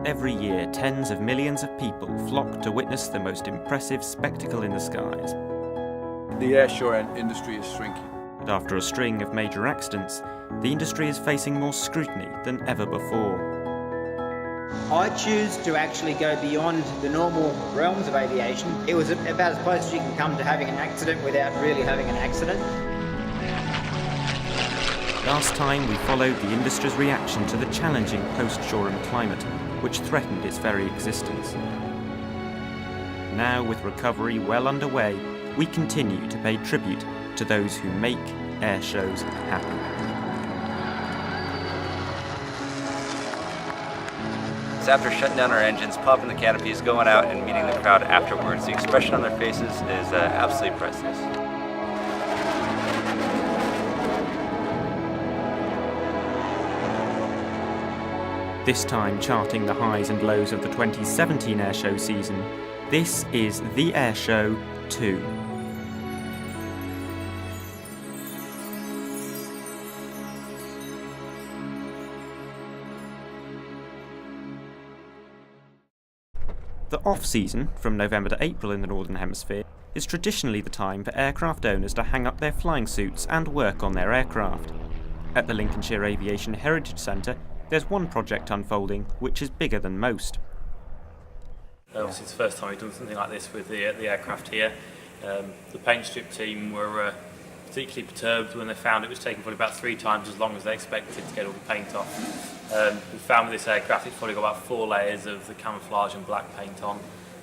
Every year, tens of millions of people flock to witness the most impressive spectacle in the skies. The airshow industry is shrinking. But after a string of major accidents, the industry is facing more scrutiny than ever before. I choose to actually go beyond the normal realms of aviation. It was about as close as you can come to having an accident without really having an accident. Last time we followed the industry's reaction to the challenging post-Shoreham climate, which threatened its very existence. Now, with recovery well underway, we continue to pay tribute to those who make air shows happen. After shutting down our engines, popping the canopies, going out and meeting the crowd afterwards, the expression on their faces is absolutely priceless. This time charting the highs and lows of the 2017 Airshow season, this is the Airshow 2. The off-season, from November to April in the Northern Hemisphere, is traditionally the time for aircraft owners to hang up their flying suits and work on their aircraft. At the Lincolnshire Aviation Heritage Centre, there's one project unfolding which is bigger than most. Obviously it's the first time we've done something like this with the aircraft here. The paint strip team were particularly perturbed when they found it was taking probably about 3 times as long as they expected to get all the paint off. We found with this aircraft it's probably got about 4 layers of the camouflage and black paint on,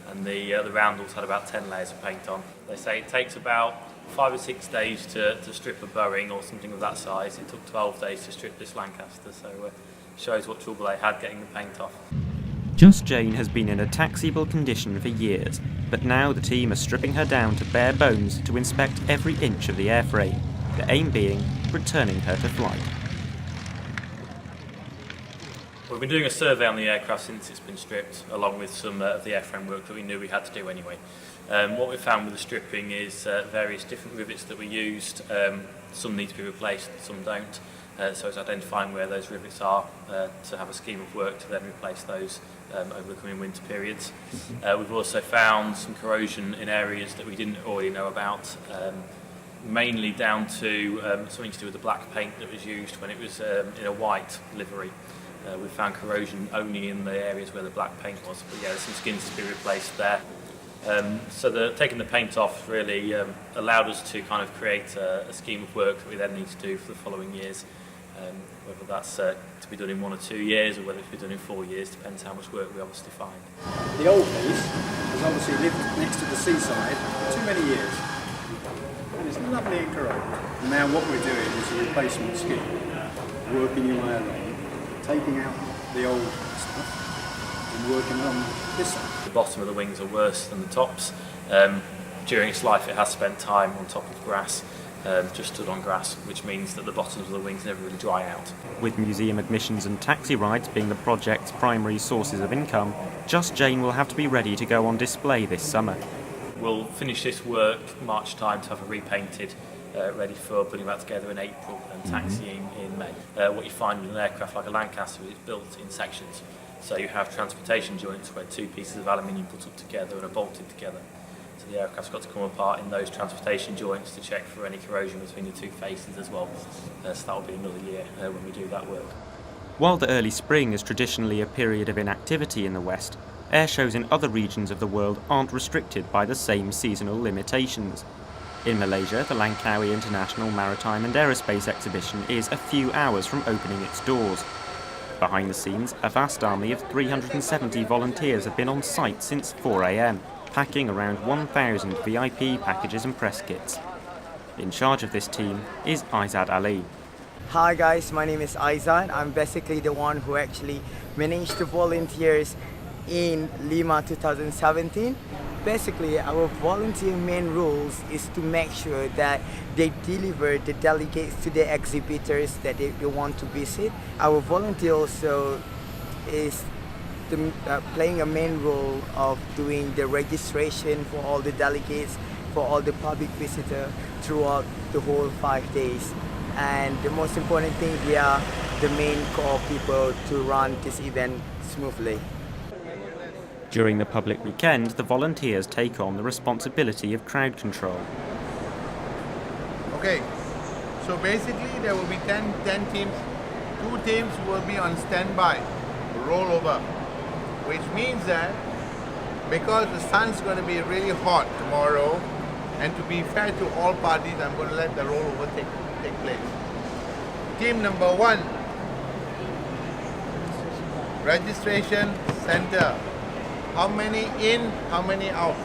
and the roundels had about 10 layers of paint on. They say it takes about 5 or 6 days to strip a Boeing or something of that size. It took 12 days to strip this Lancaster, so shows what trouble they had getting the paint off. Just Jane has been in a taxiable condition for years, but now the team are stripping her down to bare bones to inspect every inch of the airframe, the aim being returning her to flight. We've been doing a survey on the aircraft since it's been stripped, along with some of the airframe work that we knew we had to do anyway. What we found with the stripping is various different rivets that we used. Some need to be replaced, some don't. So it's identifying where those rivets are to have a scheme of work to then replace those over the coming winter periods. We've also found some corrosion in areas that we didn't already know about, mainly down to something to do with the black paint that was used when it was in a white livery. We found corrosion only in the areas where the black paint was, but yeah, there's some skins to be replaced there. So taking the paint off really allowed us to kind of create a scheme of work that we then need to do for the following years. Whether that's to be done in 1 or 2 years, or whether it's to be done in 4 years, depends how much work we obviously find. The old piece has obviously lived next to the seaside for too many years, and it's lovely and corroded. Now what we're doing is a replacement scheme, working your way along, taking out the old stuff and working on this side. The bottom of the wings are worse than the tops. During its life it has spent time on top of grass, just stood on grass, which means that the bottoms of the wings never really dry out. With museum admissions and taxi rides being the project's primary sources of income, Just Jane will have to be ready to go on display this summer. We'll finish this work March time to have it repainted, ready for putting that together in April and taxiing in May. What you find with an aircraft like a Lancaster is it's built in sections. So you have transportation joints where 2 pieces of aluminium put up together and are bolted together. So the aircraft's got to come apart in those transportation joints to check for any corrosion between the 2 faces as well. So that'll be another year when we do that work. While the early spring is traditionally a period of inactivity in the West, airshows in other regions of the world aren't restricted by the same seasonal limitations. In Malaysia, the Langkawi International Maritime and Aerospace Exhibition is a few hours from opening its doors. Behind the scenes, a vast army of 370 volunteers have been on site since 4 a.m, packing around 1,000 VIP packages and press kits. In charge of this team is Aizad Ali. Hi guys, my name is Aizad. I'm basically the one who actually managed the volunteers in LIMA 2017. Basically, our volunteer main rules is to make sure that they deliver the delegates to the exhibitors that they want to visit. Our volunteer also is playing a main role of doing the registration for all the delegates, for all the public visitors throughout the whole 5 days. And the most important thing, we are the main core people to run this event smoothly. During the public weekend, the volunteers take on the responsibility of crowd control. Okay, so basically there will be 10 teams. 2 teams will be on standby, rollover, which means that because the sun's going to be really hot tomorrow, and to be fair to all parties, I'm going to let the rollover take place. Team number 1, registration center. How many in, how many out?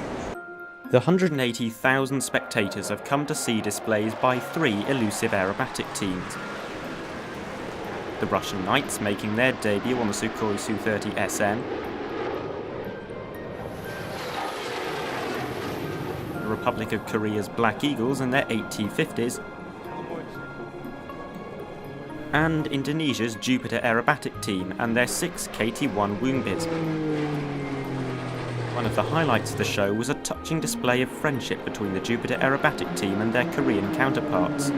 The 180,000 spectators have come to see displays by 3 elusive aerobatic teams. The Russian Knights making their debut on the Sukhoi Su-30 SM. The Republic of Korea's Black Eagles and their 8 T-50s. And Indonesia's Jupiter Aerobatic Team and their 6 KT-1 Warbirds. One of the highlights of the show was a touching display of friendship between the Jupiter Aerobatic Team and their Korean counterparts.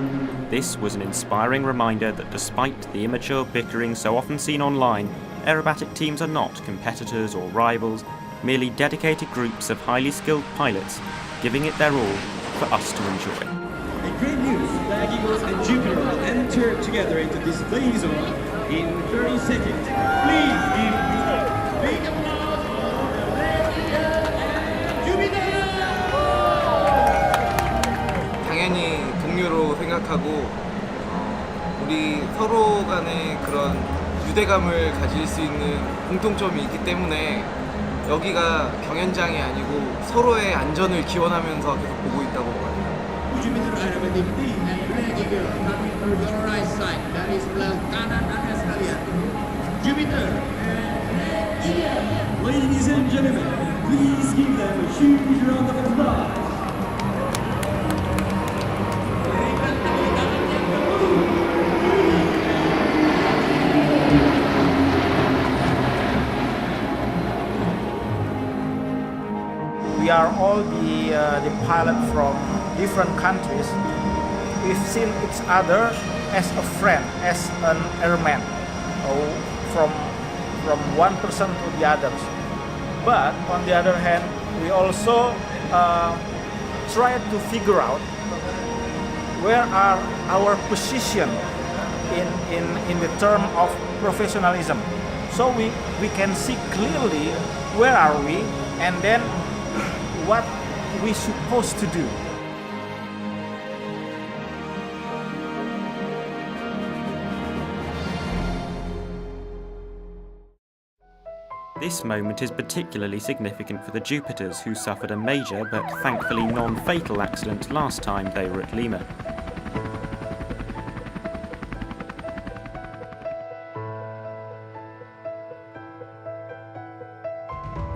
This was an inspiring reminder that despite the immature bickering so often seen online, aerobatic teams are not competitors or rivals, merely dedicated groups of highly skilled pilots, giving it their all for us to enjoy. And great news, Black Eagles and Jupiter will enter together into display zone in 30 seconds. Please give a big applause. 당연히 동료로 생각하고 우리 서로 간에 그런 유대감을 가질 수 있는 공통점이 있기 때문에 여기가 경연장이 아니고 서로의 안전을 기원하면서 계속 보고 있다고 봐요. Jupiter Aerobatic Team and Black Eagle coming from your right side. That is belah kanan anda sekalian. Jupiter and Black Eagle. Ladies and gentlemen, please give them a huge round of applause. We are all the pilot from different countries. We've seen each other as a friend, as an airman, from one person to the others. But on the other hand, we also try to figure out where are our position in the term of professionalism. So we can see clearly where are we, and then what we supposed to do. This moment is particularly significant for the Jupiters, who suffered a major but thankfully non-fatal accident last time they were at LIMA.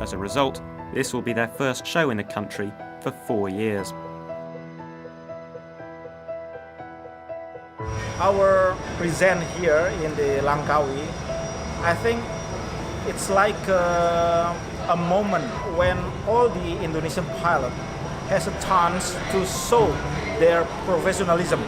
As a result, this will be their first show in the country for 4 years. Our present here in the Langkawi, I think it's like a moment when all the Indonesian pilot has a chance to show their professionalism.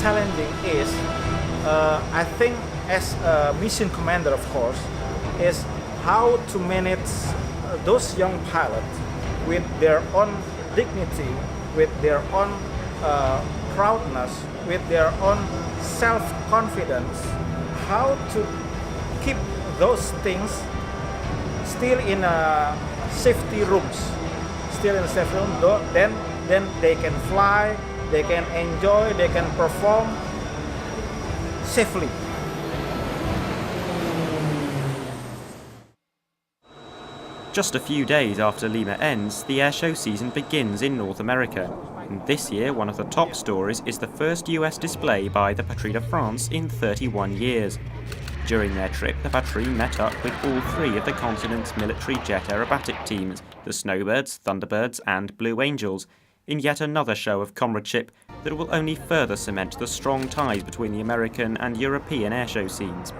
Challenging is, I think as a mission commander, of course, is how to manage those young pilots with their own dignity, with their own proudness, with their own self-confidence, how to keep those things still in safety rooms, then they can fly, they can enjoy, they can perform safely. Just a few days after Lima ends, the airshow season begins in North America. And this year, one of the top stories is the first US display by the Patrie de France in 31 years. During their trip, the Patrie met up with all three of the continent's military jet aerobatic teams, the Snowbirds, Thunderbirds and Blue Angels, in yet another show of comradeship that will only further cement the strong ties between the American and European airshow scenes.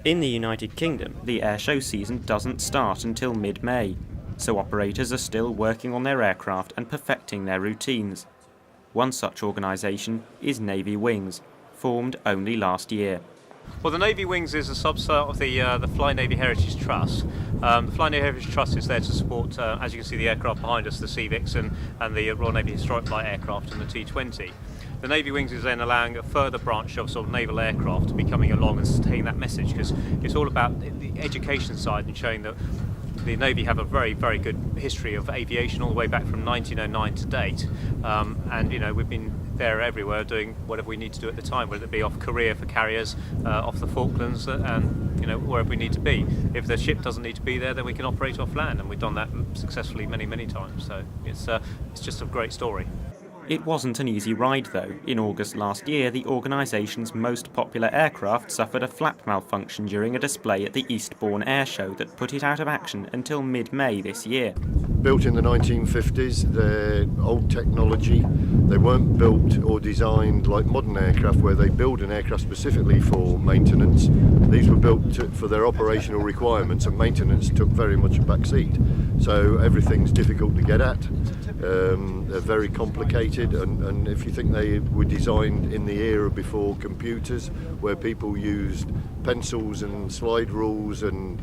In the United Kingdom, the airshow season doesn't start until mid-May, so operators are still working on their aircraft and perfecting their routines. One such organisation is Navy Wings, formed only last year. Well, the Navy Wings is a subset of the Fly Navy Heritage Trust. The Fly Navy Heritage Trust is there to support, as you can see, the aircraft behind us, the Sea Vixen and the Royal Navy Historic Flight aircraft and the T-20. The Navy Wings is then allowing a further branch of sort of naval aircraft to be coming along and saying that message, because it's all about the education side and showing that the Navy have a very, very good history of aviation all the way back from 1909 to date. And, you know, we've been there everywhere doing whatever we need to do at the time, whether it be off Korea for carriers, off the Falklands, and, you know, wherever we need to be. If the ship doesn't need to be there, then we can operate off land, and we've done that successfully many, many times. So it's just a great story. It wasn't an easy ride though. In August last year, the organisation's most popular aircraft suffered a flap malfunction during a display at the Eastbourne Airshow that put it out of action until mid-May this year. Built in the 1950s, they're old technology. They weren't built or designed like modern aircraft where they build an aircraft specifically for maintenance. These were built for their operational requirements, and maintenance took very much a back seat. So everything's difficult to get at. They're very complicated, and if you think they were designed in the era before computers, where people used pencils and slide rules and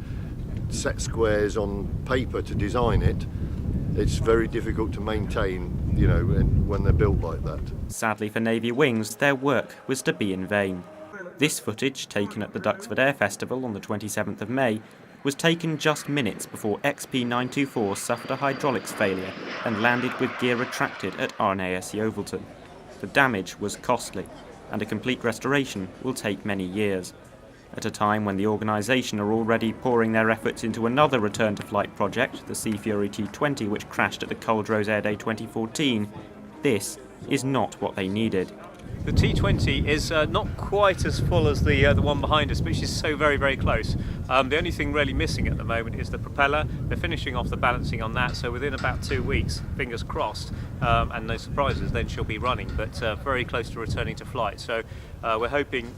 set squares on paper to design it, it's very difficult to maintain, you know, when they're built like that. Sadly for Navy Wings, their work was to be in vain. This footage, taken at the Duxford Air Festival on the 27th of May, was taken just minutes before XP924 suffered a hydraulics failure and landed with gear retracted at RNAS Yeovilton. The damage was costly, and a complete restoration will take many years. At a time when the organisation are already pouring their efforts into another return-to-flight project, the Sea Fury T20, which crashed at the Culdrose Air Day 2014, this is not what they needed. The T20 is not quite as full as the one behind us, but she's so very, very close. The only thing really missing at the moment is the propeller. They're finishing off the balancing on that, so within about 2 weeks, fingers crossed, and no surprises, then she'll be running, but very close to returning to flight. So we're hoping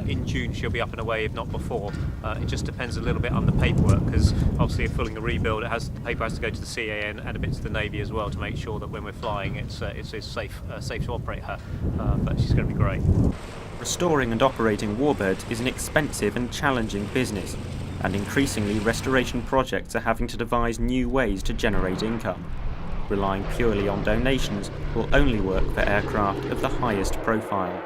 in June she'll be up and away, if not before. It just depends a little bit on the paperwork, because obviously if following a rebuild, the paper has to go to the CAN and a bit to the Navy as well to make sure that when we're flying it's safe to operate her. But she's going to be great. Restoring and operating warbirds is an expensive and challenging business, and increasingly restoration projects are having to devise new ways to generate income. Relying purely on donations will only work for aircraft of the highest profile.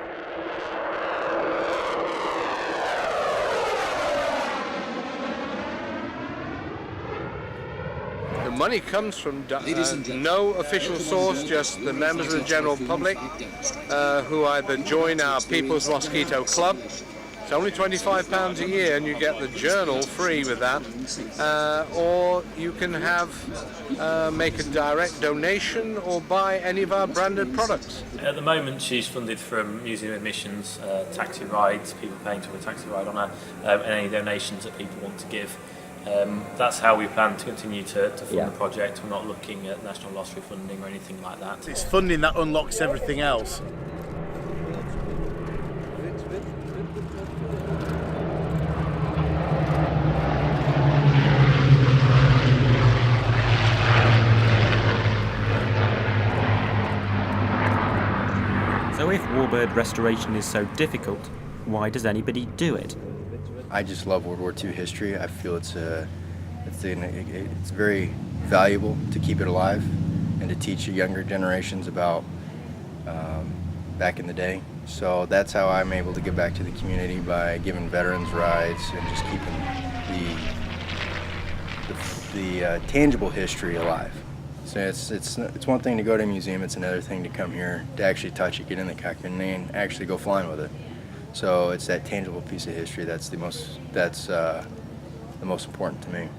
The money comes from no official source, just the members of the general public who either join our People's Mosquito Club. It's only £25 a year and you get the journal free with that, or you can make a direct donation or buy any of our branded products. At the moment she's funded from museum admissions, taxi rides, people paying to have a taxi ride on her, and any donations that people want to give. That's how we plan to continue to fund the project. We're not looking at national lottery funding or anything like that. It's funding that unlocks everything else. So if Warbird restoration is so difficult, why does anybody do it? I just love World War II history. I feel it's very valuable to keep it alive and to teach younger generations about back in the day. So that's how I'm able to give back to the community, by giving veterans rides and just keeping the tangible history alive. So it's one thing to go to a museum, it's another thing to come here, to actually touch it, get in the cockpit, and actually go flying with it. So it's that tangible piece of history that's the most important to me.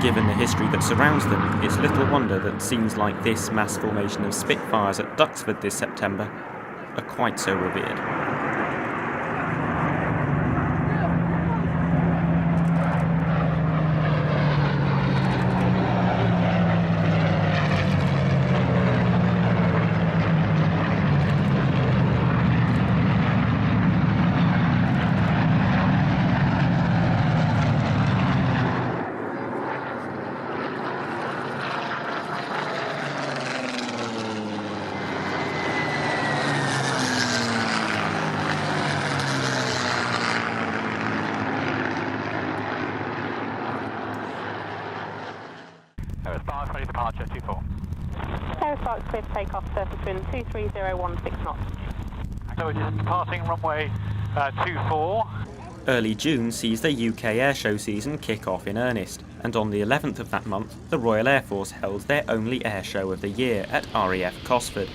Given the history that surrounds them, it's little wonder that scenes like this mass formation of Spitfires at Duxford this September are quite so revered. Ready departure, 24. Aerosparks clear for takeoff, surface wind 23016 knots. So it is departing runway 24. Early June sees the UK Airshow season kick off in earnest, and on the 11th of that month, the Royal Air Force held their only airshow of the year at RAF Cosford.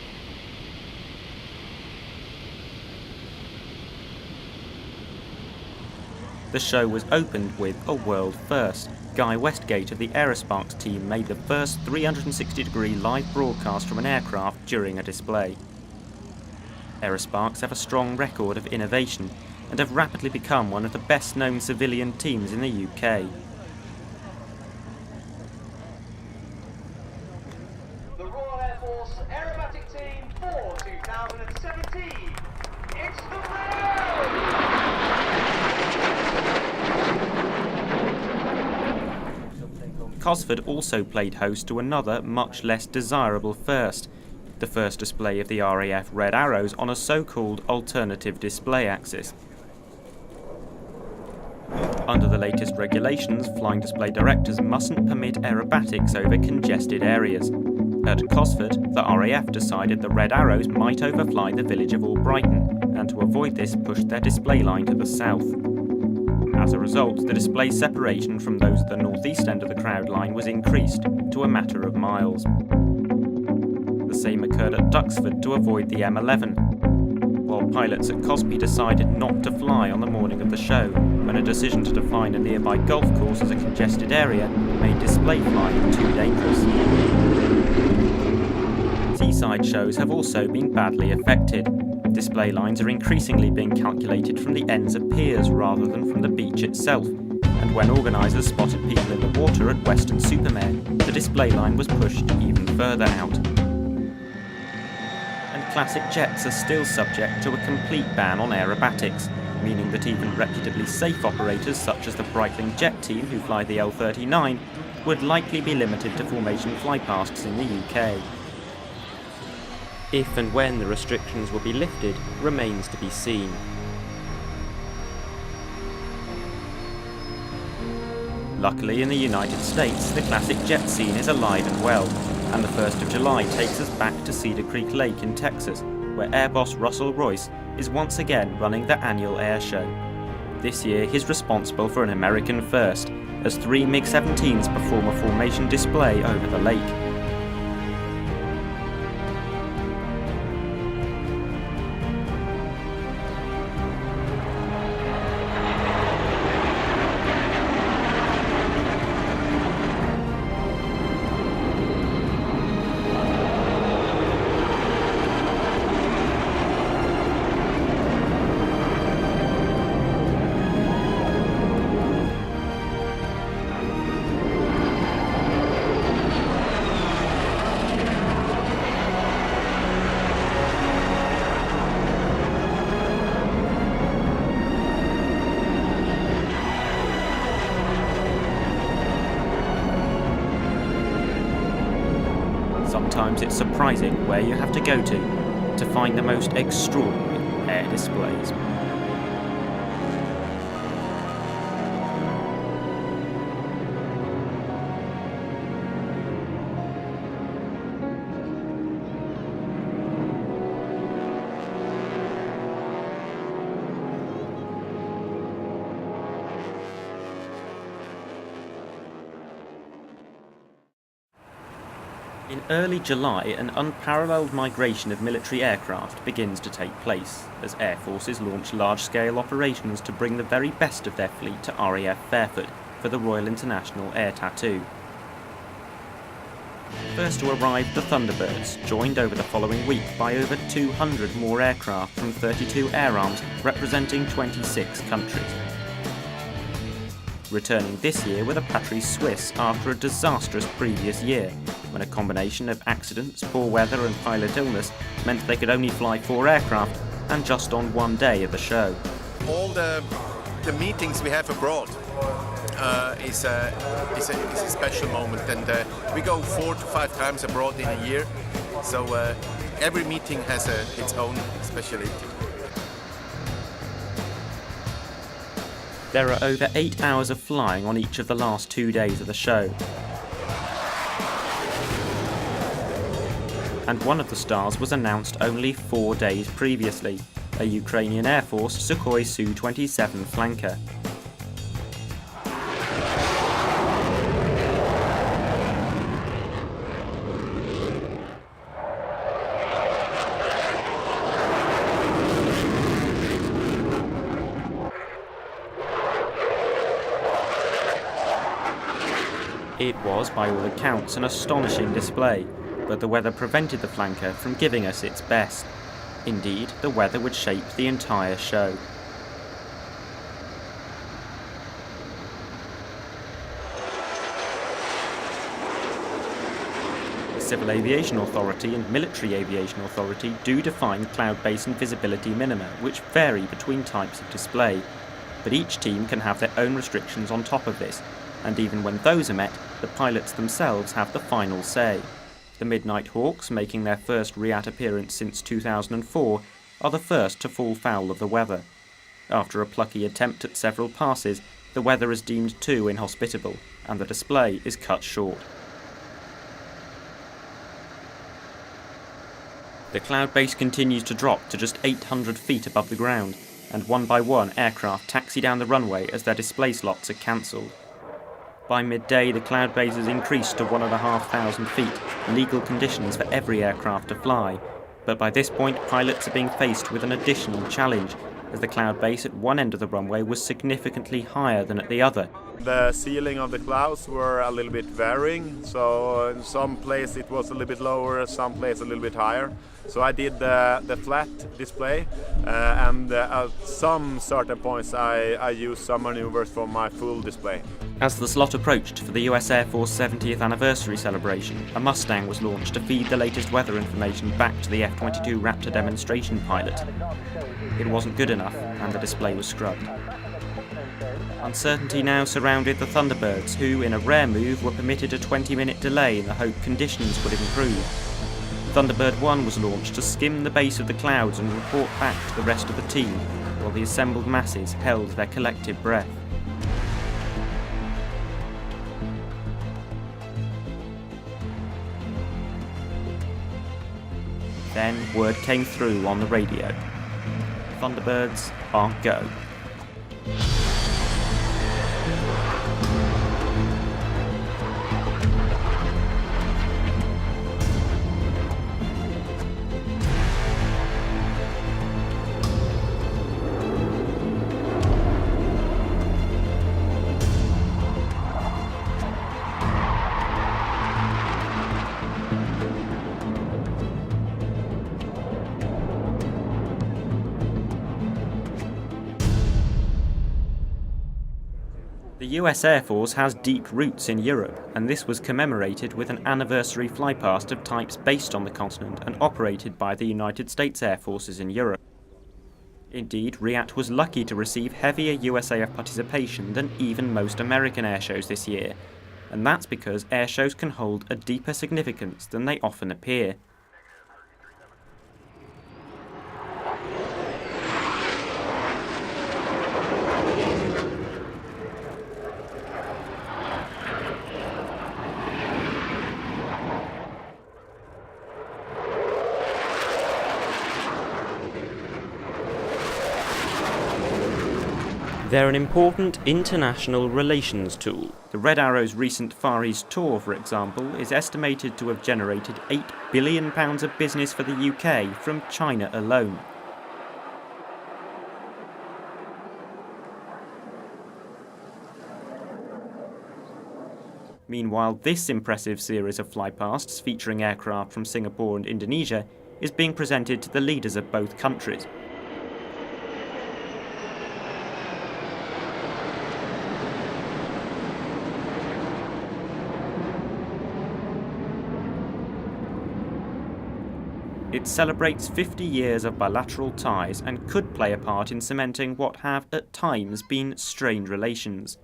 The show was opened with a world first. Guy Westgate of the Aerosparks team made the first 360-degree live broadcast from an aircraft during a display. Aerosparks have a strong record of innovation and have rapidly become one of the best-known civilian teams in the UK. The Royal Air Force Aerobatic Team for 2017. It's the round! Cosford also played host to another, much less desirable first, the first display of the RAF Red Arrows on a so-called alternative display axis. Under the latest regulations, flying display directors mustn't permit aerobatics over congested areas. At Cosford, the RAF decided the Red Arrows might overfly the village of Albrighton, and to avoid this pushed their display line to the south. As a result, the display separation from those at the northeast end of the crowd line was increased to a matter of miles. The same occurred at Duxford to avoid the M11, while pilots at Cosby decided not to fly on the morning of the show, when a decision to define a nearby golf course as a congested area made display flying too dangerous. Seaside shows have also been badly affected. Display lines are increasingly being calculated from the ends of piers rather than from the beach itself, and when organisers spotted people in the water at Weston-super-Mare, the display line was pushed even further out. And classic jets are still subject to a complete ban on aerobatics, meaning that even reputably safe operators such as the Breitling jet team who fly the L-39 would likely be limited to formation flypasts in the UK. If and when the restrictions will be lifted remains to be seen. Luckily in the United States, the classic jet scene is alive and well, and the 1st of July takes us back to Cedar Creek Lake in Texas, where Air Boss Russell Royce is once again running the annual Airshow. This year he's responsible for an American first, as 3 MiG-17s perform a formation display over the lake. sometimes it's surprising where you have to go to find the most extraordinary air displays. In early July, an unparalleled migration of military aircraft begins to take place, as air forces launch large-scale operations to bring the very best of their fleet to RAF Fairford for the Royal International Air Tattoo. First to arrive the Thunderbirds, joined over the following week by over 200 more aircraft from 32 air arms representing 26 countries. Returning this year were the Patrie Suisse after a disastrous previous year, when a combination of accidents, poor weather and pilot illness meant they could only fly 4 aircraft and just on one day of the show. All the meetings we have abroad is a special moment, and we go 4 to 5 times abroad in a year, so every meeting has its own speciality. There are over 8 hours of flying on each of the last 2 days of the show. And one of the stars was announced only 4 days previously, a Ukrainian Air Force Sukhoi Su-27 flanker. It was, by all accounts, an astonishing display, but the weather prevented the flanker from giving us its best. Indeed, the weather would shape the entire show. The Civil Aviation Authority and Military Aviation Authority do define cloud base and visibility minima, which vary between types of display, but each team can have their own restrictions on top of this, and even when those are met, the pilots themselves have the final say. The Midnight Hawks, making their first RIAT appearance since 2004, are the first to fall foul of the weather. After a plucky attempt at several passes, the weather is deemed too inhospitable, and the display is cut short. The cloud base continues to drop to just 800 feet above the ground, and one by one aircraft taxi down the runway as their display slots are cancelled. By midday, the cloud base has increased to 1,500 feet, legal conditions for every aircraft to fly. But by this point, pilots are being faced with an additional challenge, as the cloud base at one end of the runway was significantly higher than at the other. The ceiling of the clouds were a little bit varying, so in some place it was a little bit lower, some place a little bit higher. So I did the flat display, and at some certain points I used some maneuvers for my full display. As the slot approached for the US Air Force 70th anniversary celebration, a Mustang was launched to feed the latest weather information back to the F-22 Raptor demonstration pilot. It wasn't good enough, and the display was scrubbed. Uncertainty now surrounded the Thunderbirds, who, in a rare move, were permitted a 20-minute delay in the hope conditions would improve. Thunderbird 1 was launched to skim the base of the clouds and report back to the rest of the team, while the assembled masses held their collective breath. Then word came through on the radio. Thunderbirds are go. The US Air Force has deep roots in Europe, and this was commemorated with an anniversary flypast of types based on the continent and operated by the United States Air Forces in Europe. Indeed, RIAT was lucky to receive heavier USAF participation than even most American airshows this year, and that's because airshows can hold a deeper significance than they often appear. They're an important international relations tool. The Red Arrow's recent Far East tour, for example, is estimated to have generated £8 billion of business for the UK from China alone. Meanwhile, this impressive series of flypasts featuring aircraft from Singapore and Indonesia is being presented to the leaders of both countries. It celebrates 50 years of bilateral ties and could play a part in cementing what have at times been strained relations.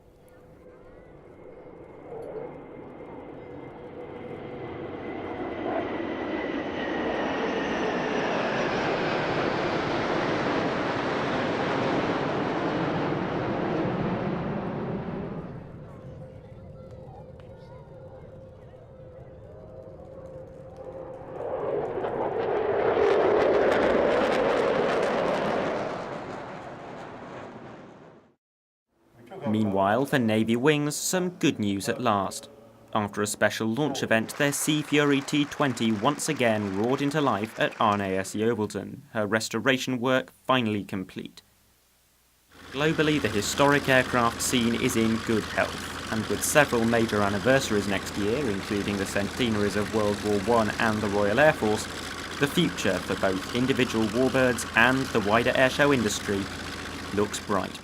Meanwhile, for Navy wings, some good news at last. After a special launch event, their Sea Fury T-20 once again roared into life at RNAS Yeovilton, her restoration work finally complete. Globally, the historic aircraft scene is in good health, and with several major anniversaries next year, including the centenaries of World War I and the Royal Air Force, the future for both individual warbirds and the wider airshow industry looks bright.